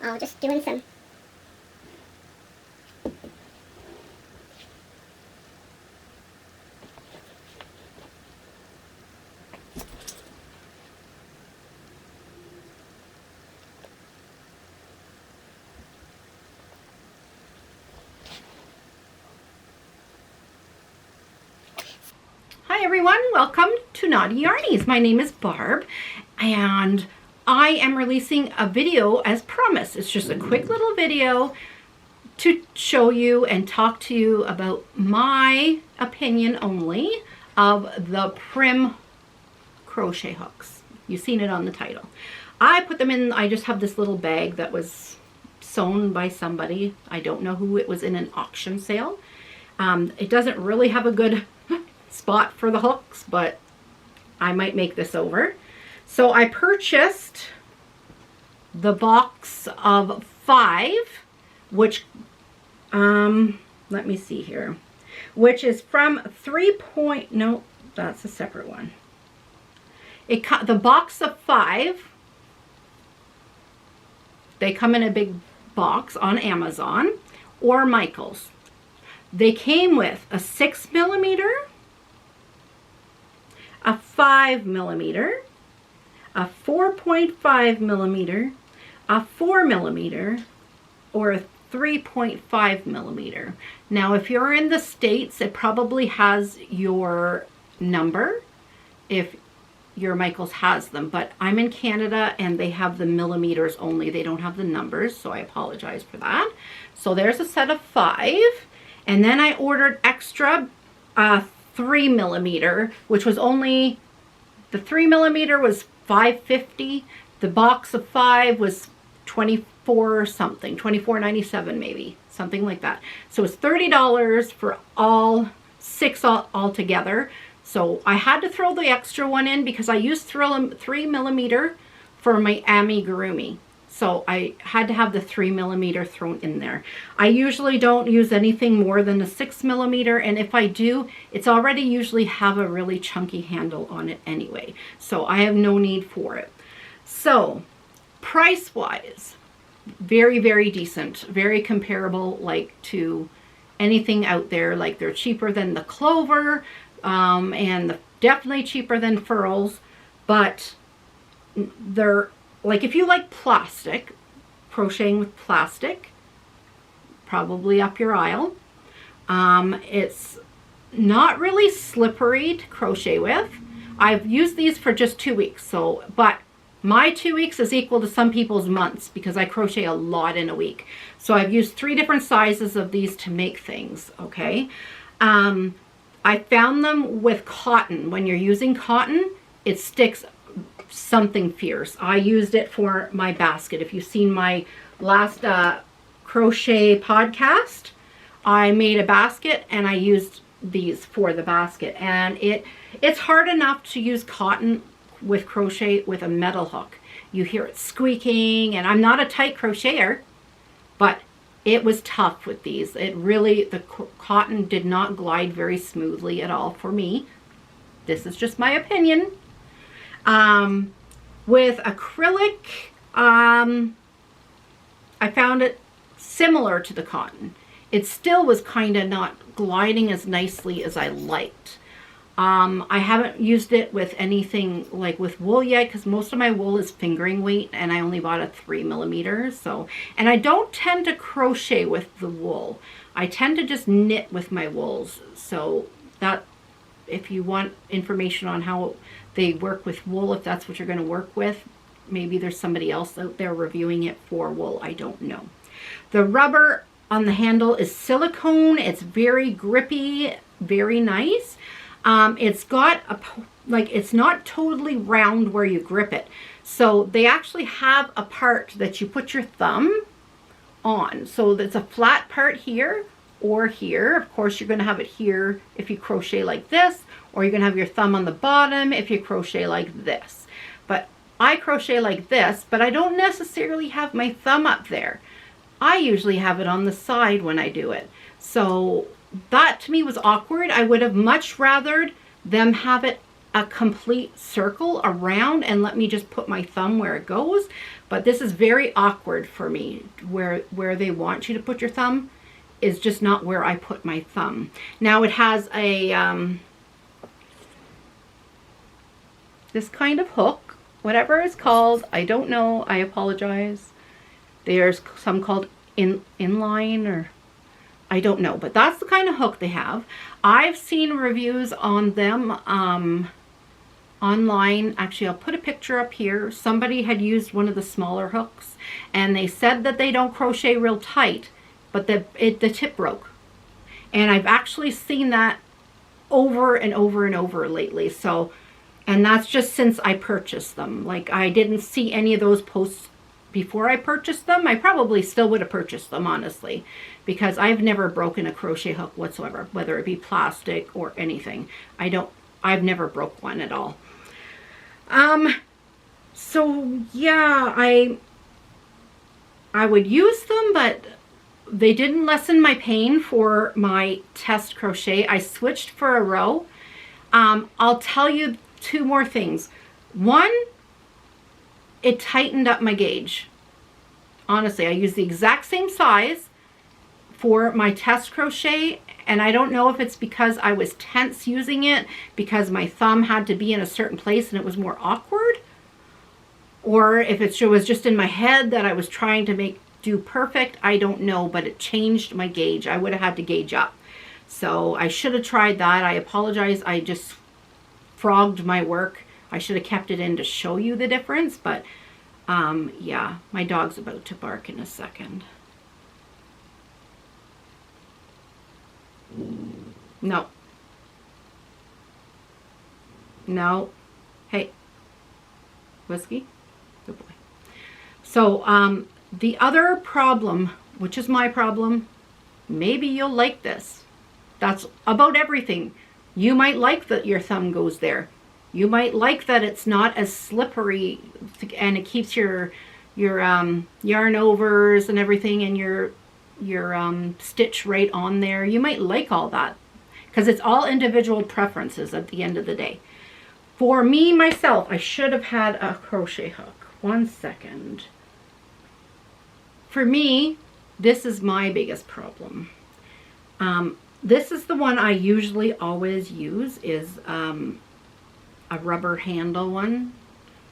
I'll just doing some Hi everyone, welcome to Naughty Yarnies. My name is Barb and I am releasing a video as promised. It's just a quick little video to show you and talk to you about my opinion only of the Prym crochet hooks. You've seen it on the title. I put them in, I just have this little bag that was sewn by somebody. I don't know who. It was in an auction sale. It doesn't really have a good spot for the hooks, but I might make this over. So I purchased the box of 5, which let me see here, which is from no, that's a separate one. The box of 5, they come in a big box on Amazon or Michael's. They came with a 6mm, a 5mm, a 4.5mm, a 4mm, or a 3.5mm. Now, if you're in the States, it probably has your number if your Michael's has them, but I'm in Canada and they have the millimeters only. They don't have the numbers, so I apologize for that. So there's a set of 5, and then I ordered extra 3mm, which was only, the 3mm was $5.50. The box of 5 was $24 something, $24.97 maybe, something like that. So it's $30 for all 6 all together. So I had to throw the extra one in because I used 3mm for my amigurumi. So I had to have the 3mm thrown in there. I usually don't use anything more than a 6mm, and if I do, it's already usually have a really chunky handle on it anyway. So I have no need for it. So price-wise, very, very decent, very comparable like to anything out there. Like they're cheaper than the Clover, and definitely cheaper than Furls, but they're like, if you like plastic, crocheting with plastic, probably up your aisle. It's not really slippery to crochet with. I've used these for just 2 weeks, so, but my 2 weeks is equal to some people's months because I crochet a lot in a week. So I've used 3 different sizes of these to make things, okay? I found them with cotton. When you're using cotton, it sticks something fierce. I used it for my basket. If you've seen my last crochet podcast, I made a basket and I used these for the basket, and it's hard enough to use cotton with crochet with a metal hook. You hear it squeaking, and I'm not a tight crocheter, but it was tough with these. It really, the cotton did not glide very smoothly at all for me. This is just my opinion. With acrylic, I found it similar to the cotton. It still was kind of not gliding as nicely as I liked. I haven't used it with anything like with wool yet because most of my wool is fingering weight and I only bought a 3mm. So, and I don't tend to crochet with the wool. I tend to just knit with my wools. So that, if you want information on how they work with wool, if that's what you're going to work with, maybe there's somebody else out there reviewing it for wool. I don't know. The rubber on the handle is silicone. It's very grippy, very nice. It's got a, like, it's not totally round where you grip it. So they actually have a part that you put your thumb on. So there's a flat part here or here. Of course, you're going to have it here if you crochet like this, or you're going to have your thumb on the bottom if you crochet like this. But I crochet like this, but I don't necessarily have my thumb up there. I usually have it on the side when I do it. So that to me was awkward. I would have much rathered them have it a complete circle around and let me just put my thumb where it goes. But this is very awkward for me. Where they want you to put your thumb is just not where I put my thumb. Now it has a this kind of hook, whatever it's called. I don't know. I apologize. There's some called inline, or I don't know, but that's the kind of hook they have. I've seen reviews on them online. Actually, I'll put a picture up here. Somebody had used one of the smaller hooks and they said that they don't crochet real tight, but the tip broke. And I've actually seen that over and over and over lately. So, and that's just since I purchased them. Like, I didn't see any of those posts before I purchased them. I probably still would have purchased them, honestly, because I've never broken a crochet hook whatsoever, whether it be plastic or anything. I've never broke one at all. So yeah, I would use them, but they didn't lessen my pain for my test crochet. I switched for a row. I'll tell you two more things. One, it tightened up my gauge. Honestly, I used the exact same size for my test crochet, and I don't know if it's because I was tense using it, because my thumb had to be in a certain place and it was more awkward, or if it was just in my head that I was trying to do perfect. I don't know, but it changed my gauge. I would have had to gauge up. So I should have tried that. I apologize. I just frogged my work. I should have kept it in to show you the difference, but yeah, my dog's about to bark in a second. No. No. Hey. Whiskey? Good boy. So, the other problem, which is my problem, maybe you'll like this. That's about everything. You might like that your thumb goes there. You might like that it's not as slippery and it keeps your yarn overs and everything and your stitch right on there. You might like all that because it's all individual preferences at the end of the day. For me, myself, I should have had a crochet hook. 1 second. For me, this is my biggest problem. This is the one I usually always use, is a rubber handle one.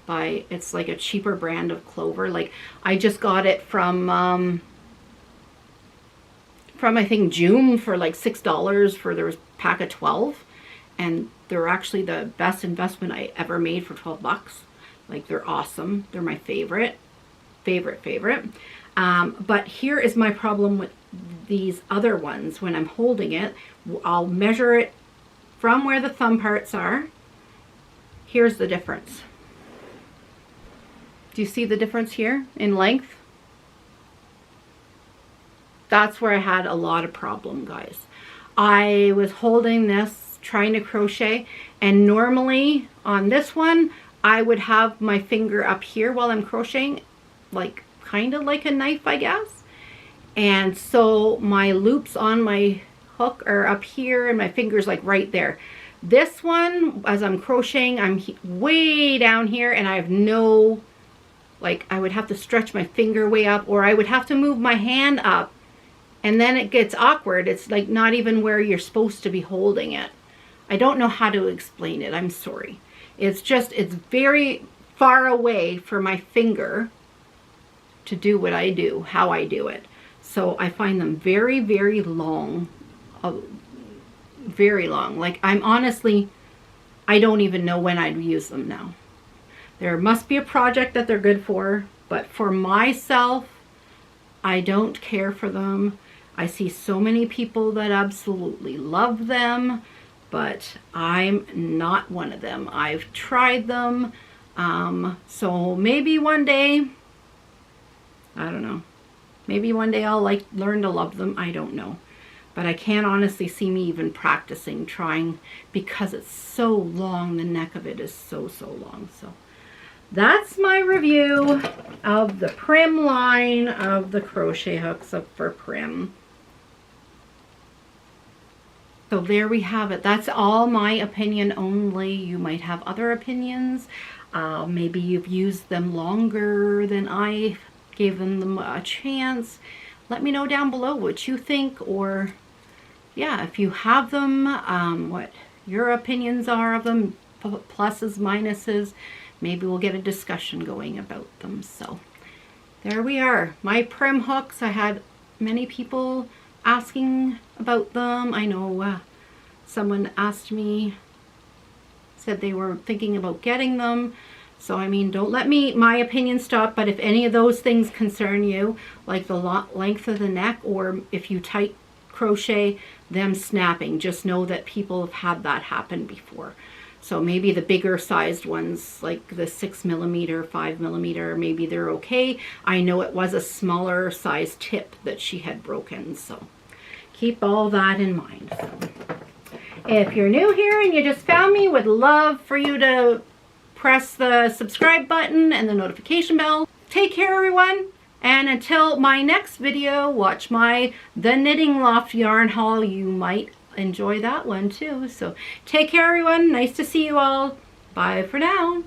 It's like a cheaper brand of clover. Like, I just got it from I think June for like $6 for there was a pack of 12, and they're actually the best investment I ever made for 12 bucks. Like, they're awesome. They're my favorite. But here is my problem with these other ones. When I'm holding it, I'll measure it from where the thumb parts are. Here's the difference. Do you see the difference here in length? That's where I had a lot of problem, guys. I was holding this, trying to crochet, and normally on this one, I would have my finger up here while I'm crocheting, like kind of like a knife, I guess. And so my loops on my hook are up here and my finger's like right there. This one, as I'm crocheting, I'm way down here and I have no, like, I would have to stretch my finger way up, or I would have to move my hand up, and then it gets awkward. It's like not even where you're supposed to be holding it. I don't know how to explain it. I'm sorry. It's very far away for my finger to do what I do, how I do it. So I find them very, very long. Very long. Like, I don't even know when I'd use them now. There must be a project that they're good for, but for myself, I don't care for them. I see so many people that absolutely love them, but I'm not one of them. I've tried them. So maybe one day, I don't know. Maybe one day I'll learn to love them. I don't know. But I can't honestly see me even practicing, trying, because it's so long. The neck of it is so long. So that's my review of the Prym line of the crochet hooks for Prym. So there we have it. That's all my opinion only. You might have other opinions. Maybe you've used them longer than I given them a chance. Let me know down below what you think, or yeah, if you have them, what your opinions are of them, pluses, minuses. Maybe we'll get a discussion going about them. So there we are, my Prym hooks. I had many people asking about them. I know someone asked me, said they were thinking about getting them. So I mean, don't let my opinion stop, but if any of those things concern you, like the length of the neck, or if you tight crochet, them snapping, just know that people have had that happen before. So maybe the bigger sized ones, like the 6mm, 5mm, maybe they're okay. I know it was a smaller size tip that she had broken, so keep all that in mind. So if you're new here and you just found me, would love for you to press the subscribe button and the notification bell. Take care, everyone. And until my next video, watch my The Knitting Loft yarn haul. You might enjoy that one too. So take care, everyone. Nice to see you all. Bye for now.